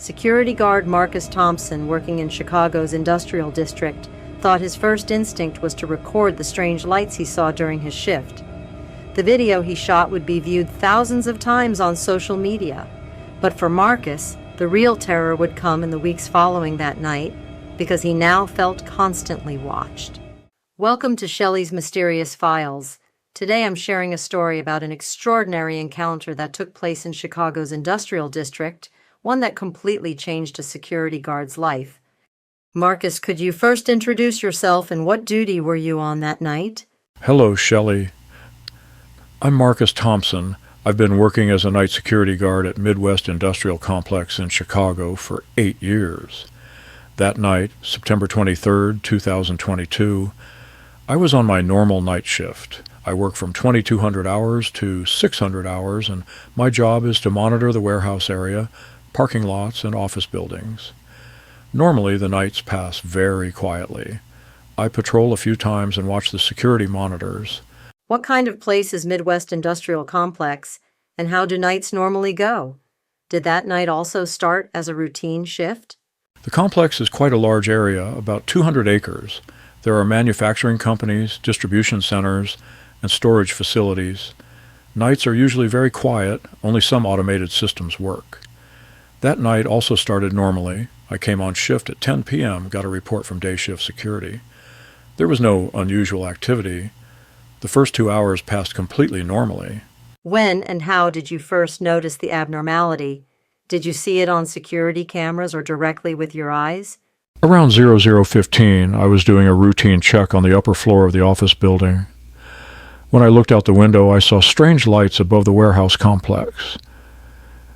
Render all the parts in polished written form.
Security guard Marcus Thompson, working in Chicago's industrial district, thought his first instinct was to record the strange lights he saw during his shift. The video he shot would be viewed thousands of times on social media. But for Marcus, the real terror would come in the weeks following that night, because he now felt constantly watched. Welcome to Shelley's Mysterious Files. Today I'm sharing a story about an extraordinary encounter that took place in Chicago's industrial district, one that completely changed a security guard's life. Marcus, could you first introduce yourself and what duty were you on that night? Hello, Shelley. I'm Marcus Thompson. I've been working as a night security guard at Midwest Industrial Complex in Chicago for 8 years. That night, September 23rd, 2022, I was on my normal night shift. I work from 2,200 hours to 600 hours, and my job is to monitor the warehouse area, parking lots, and office buildings. Normally, the nights pass very quietly. I patrol a few times and watch the security monitors. What kind of place is Midwest Industrial Complex, and how do nights normally go? Did that night also start as a routine shift? The complex is quite a large area, about 200 acres. There are manufacturing companies, distribution centers, and storage facilities. Nights are usually very quiet, only some automated systems work. That night also started normally. I came on shift at 10 p.m., got a report from day shift security. There was no unusual activity. The first 2 hours passed completely normally. When and how did you first notice the abnormality? Did you see it on security cameras or directly with your eyes? Around 00:15, I was doing a routine check on the upper floor of the office building. When I looked out the window, I saw strange lights above the warehouse complex.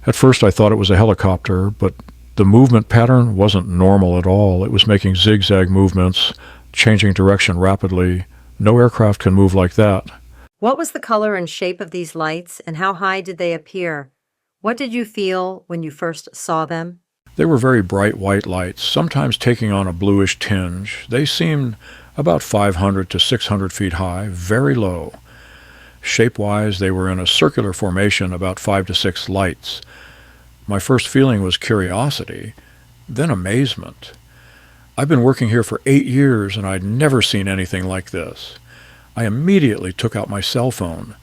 At first I thought it was a helicopter, but the movement pattern wasn't normal at all. It was making zigzag movements, changing direction rapidly. No aircraft can move like that. What was the color and shape of these lights, and how high did they appear? What did you feel when you first saw them? They were very bright white lights, sometimes taking on a bluish tinge. They seemed about 500 to 600 feet high, very low. Shape-wise, they were in a circular formation, about 5 to 6 lights. My first feeling was curiosity, then amazement. I've been working here for 8 years, and I'd never seen anything like this. I immediately took out my cell phone,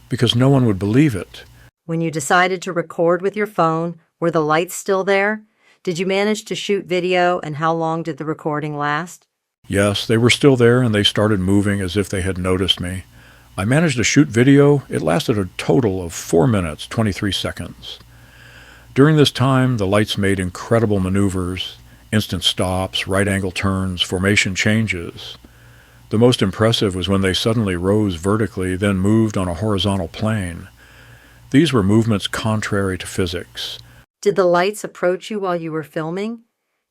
because no one would believe it. When you decided to record with your phone, were the lights still there? Did you manage to shoot video, and how long did the recording last? Yes, they were still there, and they started moving as if they had noticed me. I managed to shoot video. It lasted a total of 4 minutes, 23 seconds. During this time, the lights made incredible maneuvers, instant stops, right-angle turns, formation changes. The most impressive was when they suddenly rose vertically, then moved on a horizontal plane. These were movements contrary to physics. Did the lights approach you while you were filming?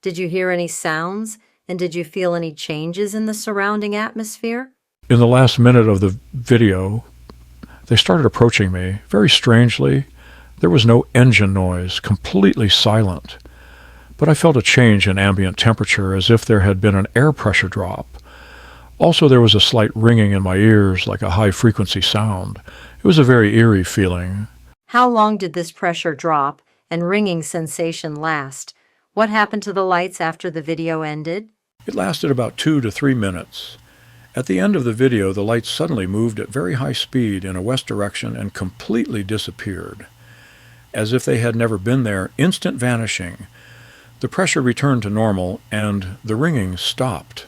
Did you hear any sounds, and did you feel any changes in the surrounding atmosphere? In the last minute of the video, they started approaching me. Very strangely, there was no engine noise, completely silent. But I felt a change in ambient temperature, as if there had been an air pressure drop. Also, there was a slight ringing in my ears, like a high-frequency sound. It was a very eerie feeling. How long did this pressure drop and ringing sensation last? What happened to the lights after the video ended? It lasted about 2 to 3 minutes. At the end of the video, the lights suddenly moved at very high speed in a west direction and completely disappeared. As if they had never been there, instant vanishing. The pressure returned to normal, and the ringing stopped.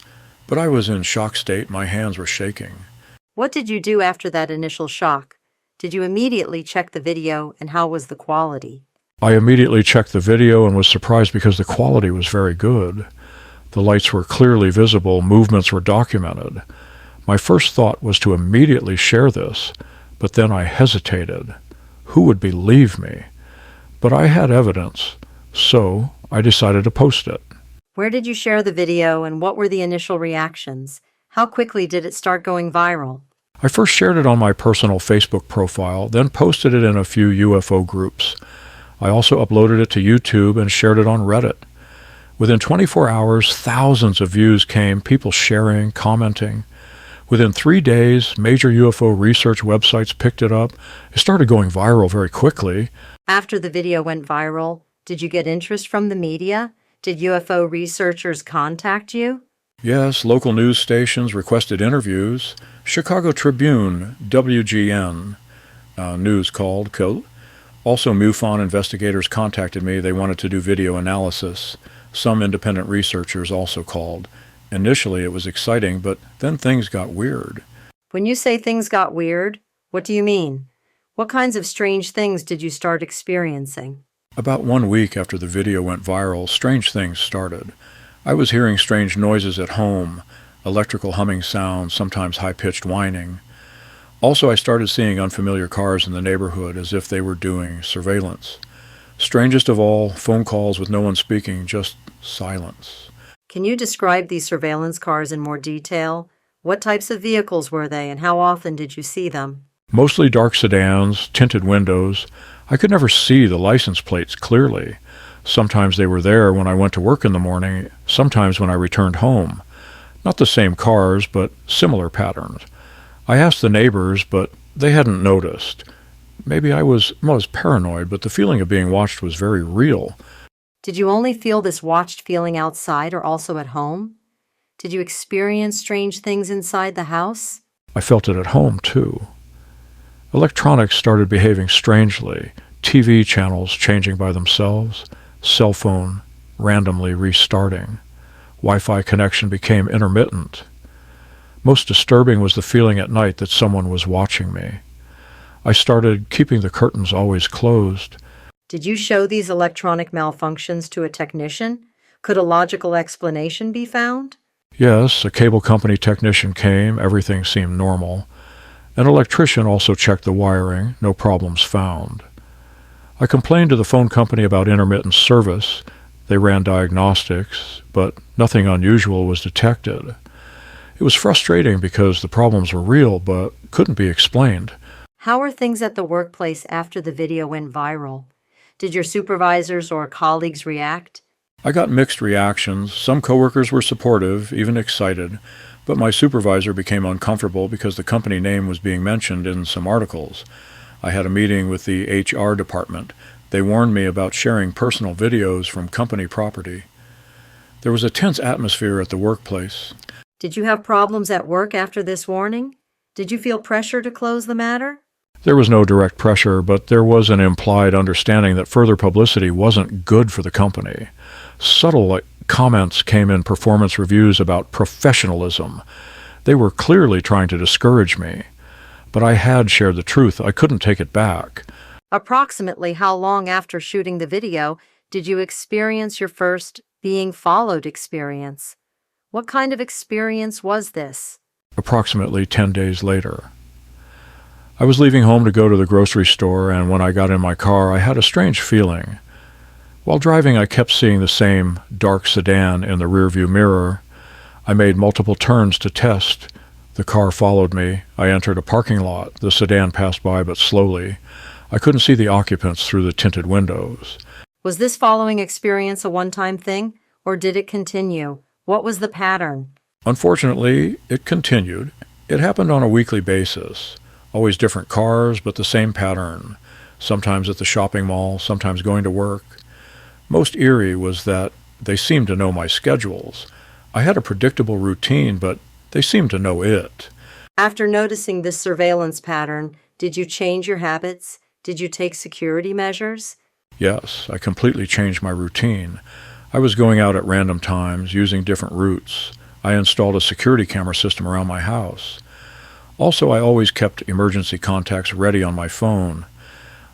But I was in shock state. My hands were shaking. What did you do after that initial shock? Did you immediately check the video, and how was the quality? I immediately checked the video and was surprised because the quality was very good. The lights were clearly visible, movements were documented. My first thought was to immediately share this, but then I hesitated. Who would believe me? But I had evidence, so I decided to post it. Where did you share the video, and what were the initial reactions? How quickly did it start going viral? I first shared it on my personal Facebook profile, then posted it in a few UFO groups. I also uploaded it to YouTube and shared it on Reddit. Within 24 hours, thousands of views came, people sharing, commenting. Within 3 days, major UFO research websites picked it up. It started going viral very quickly. After the video went viral, Did you get interest from the media? Did UFO researchers contact you? Yes, local news stations requested interviews. Chicago Tribune, WGN, news called. Also, MUFON investigators contacted me. They wanted to do video analysis. Some independent researchers also called. Initially, it was exciting, but then things got weird. When you say things got weird, what do you mean? What kinds of strange things did you start experiencing? About 1 week after the video went viral, strange things started. I was hearing strange noises at home, electrical humming sounds, sometimes high-pitched whining. Also, I started seeing unfamiliar cars in the neighborhood as if they were doing surveillance. Strangest of all, phone calls with no one speaking, just silence. Can you describe these surveillance cars in more detail? What types of vehicles were they, and how often did you see them? Mostly dark sedans, tinted windows. I could never see the license plates clearly. Sometimes they were there when I went to work in the morning, sometimes when I returned home. Not the same cars, but similar patterns. I asked the neighbors, but they hadn't noticed. Maybe I was paranoid, but the feeling of being watched was very real. Did you only feel this watched feeling outside or also at home? Did you experience strange things inside the house? I felt it at home, too. Electronics started behaving strangely, TV channels changing by themselves, cell phone randomly restarting. Wi-Fi connection became intermittent. Most disturbing was the feeling at night that someone was watching me. I started keeping the curtains always closed. Did you show these electronic malfunctions to a technician? Could a logical explanation be found? Yes, a cable company technician came. Everything seemed normal. An electrician also checked the wiring. No problems found. I complained to the phone company about intermittent service. They ran diagnostics, but nothing unusual was detected. It was frustrating because the problems were real, but couldn't be explained. How were things at the workplace after the video went viral? Did your supervisors or colleagues react? I got mixed reactions. Some coworkers were supportive, even excited, but my supervisor became uncomfortable because the company name was being mentioned in some articles. I had a meeting with the HR department. They warned me about sharing personal videos from company property. There was a tense atmosphere at the workplace. Did you have problems at work after this warning? Did you feel pressure to close the matter? There was no direct pressure, but there was an implied understanding that further publicity wasn't good for the company. Subtle comments came in performance reviews about professionalism. They were clearly trying to discourage me. But I had shared the truth. I couldn't take it back. Approximately how long after shooting the video did you experience your first being followed experience? What kind of experience was this? Approximately 10 days later. I was leaving home to go to the grocery store, and when I got in my car, I had a strange feeling. While driving, I kept seeing the same dark sedan in the rearview mirror. I made multiple turns to test. The car followed me. I entered a parking lot. The sedan passed by, but slowly. I couldn't see the occupants through the tinted windows. Was this following experience a one-time thing, or did it continue? What was the pattern? Unfortunately, it continued. It happened on a weekly basis. Always different cars, but the same pattern. Sometimes at the shopping mall, sometimes going to work. Most eerie was that they seemed to know my schedules. I had a predictable routine, but they seemed to know it. After noticing this surveillance pattern, did you change your habits? Did you take security measures? Yes, I completely changed my routine. I was going out at random times, using different routes. I installed a security camera system around my house. Also, I always kept emergency contacts ready on my phone.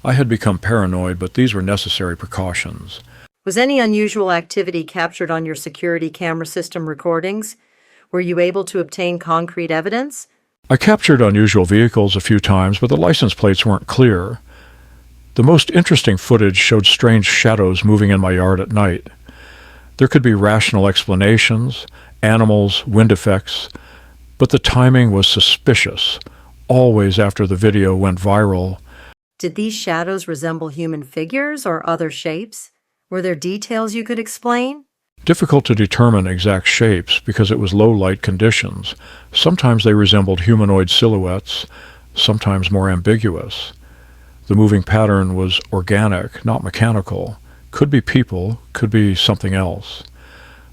I had become paranoid, but these were necessary precautions. Was any unusual activity captured on your security camera system recordings? Were you able to obtain concrete evidence? I captured unusual vehicles a few times, but the license plates weren't clear. The most interesting footage showed strange shadows moving in my yard at night. There could be rational explanations, animals, wind effects, but the timing was suspicious. Always after the video went viral. Did these shadows resemble human figures or other shapes? Were there details you could explain? Difficult to determine exact shapes because it was low light conditions. Sometimes they resembled humanoid silhouettes, sometimes more ambiguous. The moving pattern was organic, not mechanical. Could be people, could be something else.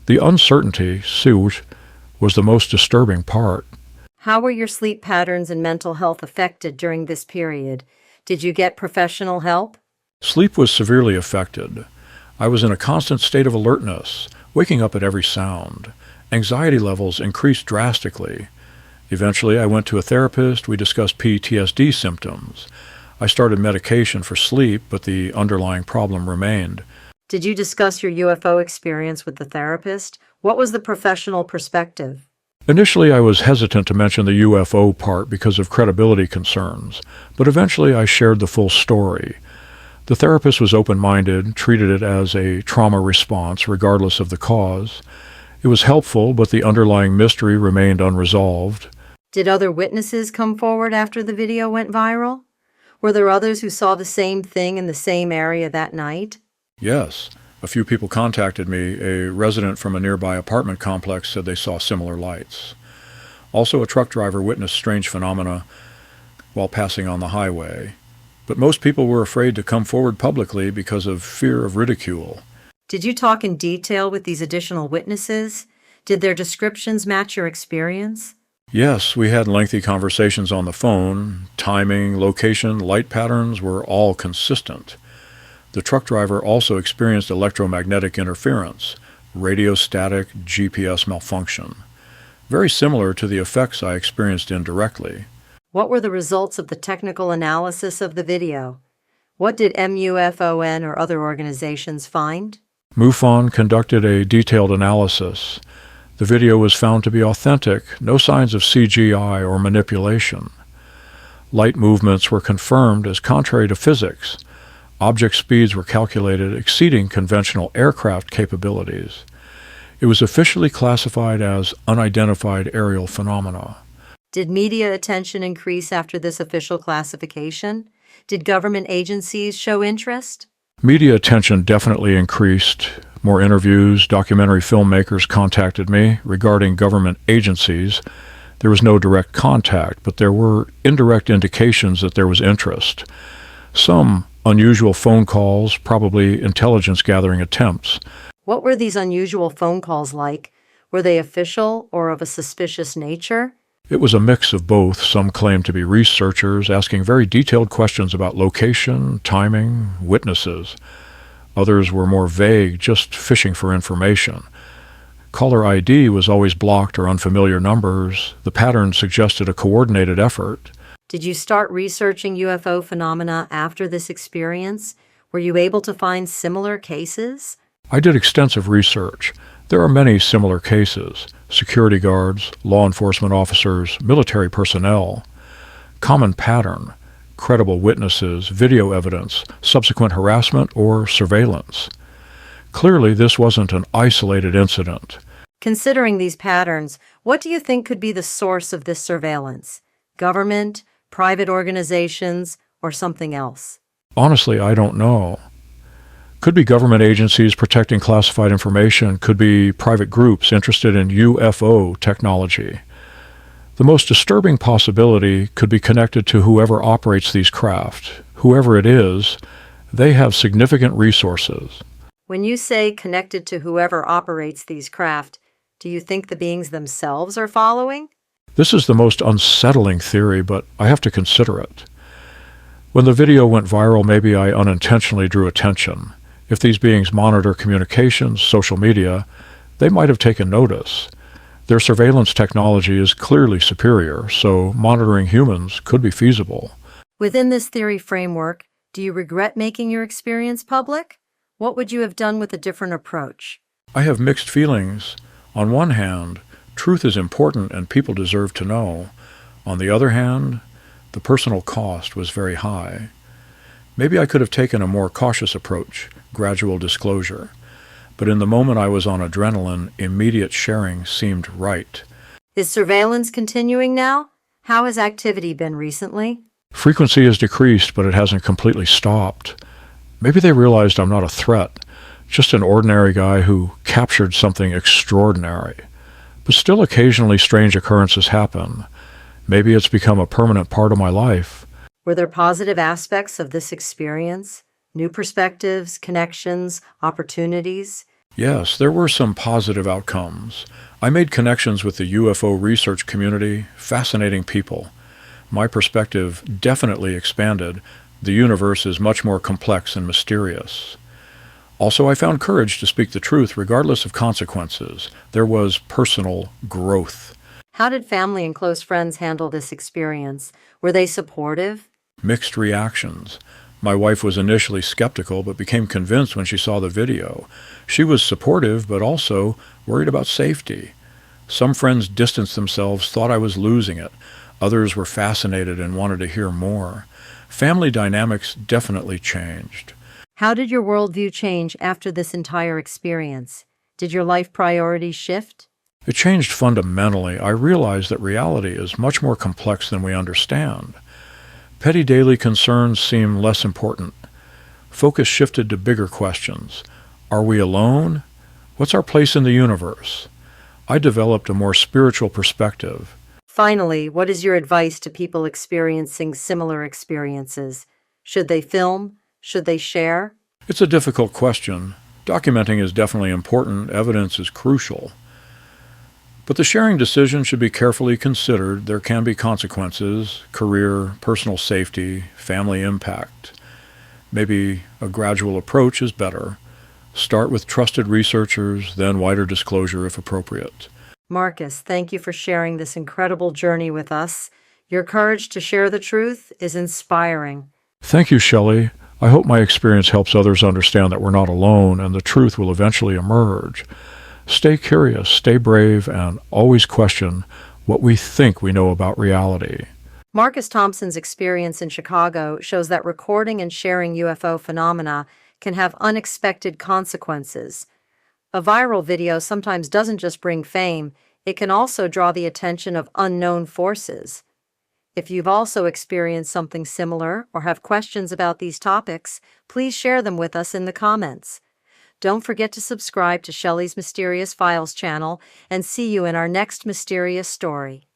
The uncertainty, suit, was the most disturbing part. How were your sleep patterns and mental health affected during this period? Did you get professional help? Sleep was severely affected. I was in a constant state of alertness, waking up at every sound. Anxiety levels increased drastically. Eventually, I went to a therapist. We discussed PTSD symptoms. I started medication for sleep, but the underlying problem remained. Did you discuss your UFO experience with the therapist? What was the professional perspective? Initially, I was hesitant to mention the UFO part because of credibility concerns, but eventually I shared the full story. The therapist was open-minded, treated it as a trauma response regardless of the cause. It was helpful, but the underlying mystery remained unresolved. Did other witnesses come forward after the video went viral? Were there others who saw the same thing in the same area that night? Yes. A few people contacted me. A resident from a nearby apartment complex said they saw similar lights. Also, a truck driver witnessed strange phenomena while passing on the highway. But most people were afraid to come forward publicly because of fear of ridicule. Did you talk in detail with these additional witnesses? Did their descriptions match your experience? Yes, we had lengthy conversations on the phone. Timing, location, light patterns were all consistent. The truck driver also experienced electromagnetic interference, radio static, GPS malfunction. Very similar to the effects I experienced indirectly. What were the results of the technical analysis of the video? What did MUFON or other organizations find? MUFON conducted a detailed analysis. The video was found to be authentic, no signs of CGI or manipulation. Light movements were confirmed as contrary to physics. Object speeds were calculated exceeding conventional aircraft capabilities. It was officially classified as unidentified aerial phenomena. Did media attention increase after this official classification? Did government agencies show interest? Media attention definitely increased. More interviews, documentary filmmakers contacted me regarding government agencies. There was no direct contact, but there were indirect indications that there was interest. Some unusual phone calls, probably intelligence gathering attempts. What were these unusual phone calls like? Were they official or of a suspicious nature? It was a mix of both. Some claimed to be researchers asking very detailed questions about location, timing, witnesses. Others were more vague, just fishing for information. Caller ID was always blocked or unfamiliar numbers. The pattern suggested a coordinated effort. Did you start researching UFO phenomena after this experience? Were you able to find similar cases? I did extensive research. There are many similar cases. Security guards, law enforcement officers, military personnel. Common pattern. Credible witnesses, video evidence, subsequent harassment, or surveillance. Clearly, this wasn't an isolated incident. Considering these patterns, what do you think could be the source of this surveillance? Government, private organizations, or something else? Honestly, I don't know. Could be government agencies protecting classified information, could be private groups interested in UFO technology. The most disturbing possibility could be connected to whoever operates these craft. Whoever it is, they have significant resources. When you say connected to whoever operates these craft, do you think the beings themselves are following? This is the most unsettling theory, but I have to consider it. When the video went viral, maybe I unintentionally drew attention. If these beings monitor communications, social media, they might have taken notice. Their surveillance technology is clearly superior, so monitoring humans could be feasible. Within this theory framework, do you regret making your experience public? What would you have done with a different approach? I have mixed feelings. On one hand, truth is important and people deserve to know. On the other hand, the personal cost was very high. Maybe I could have taken a more cautious approach, gradual disclosure. But in the moment I was on adrenaline, immediate sharing seemed right. Is surveillance continuing now? How has activity been recently? Frequency has decreased, but it hasn't completely stopped. Maybe they realized I'm not a threat, just an ordinary guy who captured something extraordinary. But still occasionally strange occurrences happen. Maybe it's become a permanent part of my life. Were there positive aspects of this experience? New perspectives, connections, opportunities? Yes, there were some positive outcomes. I made connections with the UFO research community, fascinating people. My perspective definitely expanded. The universe is much more complex and mysterious. Also, I found courage to speak the truth regardless of consequences. There was personal growth. How did family and close friends handle this experience? Were they supportive? Mixed reactions. My wife was initially skeptical but became convinced when she saw the video. She was supportive but also worried about safety. Some friends distanced themselves, thought I was losing it. Others were fascinated and wanted to hear more. Family dynamics definitely changed. How did your worldview change after this entire experience? Did your life priorities shift? It changed fundamentally. I realized that reality is much more complex than we understand. Petty daily concerns seem less important. Focus shifted to bigger questions. Are we alone? What's our place in the universe? I developed a more spiritual perspective. Finally, what is your advice to people experiencing similar experiences? Should they film? Should they share? It's a difficult question. Documenting is definitely important. Evidence is crucial. But the sharing decision should be carefully considered. There can be consequences: career, personal safety, family impact. Maybe a gradual approach is better. Start with trusted researchers, then wider disclosure if appropriate. Marcus, thank you for sharing this incredible journey with us. Your courage to share the truth is inspiring. Thank you, Shelley. I hope my experience helps others understand that we're not alone and the truth will eventually emerge. Stay curious, stay brave, and always question what we think we know about reality. Marcus Thompson's experience in Chicago shows that recording and sharing UFO phenomena can have unexpected consequences. A viral video sometimes doesn't just bring fame, it can also draw the attention of unknown forces. If you've also experienced something similar or have questions about these topics, please share them with us in the comments. Don't forget to subscribe to Shelley's Mysterious Files channel and see you in our next mysterious story.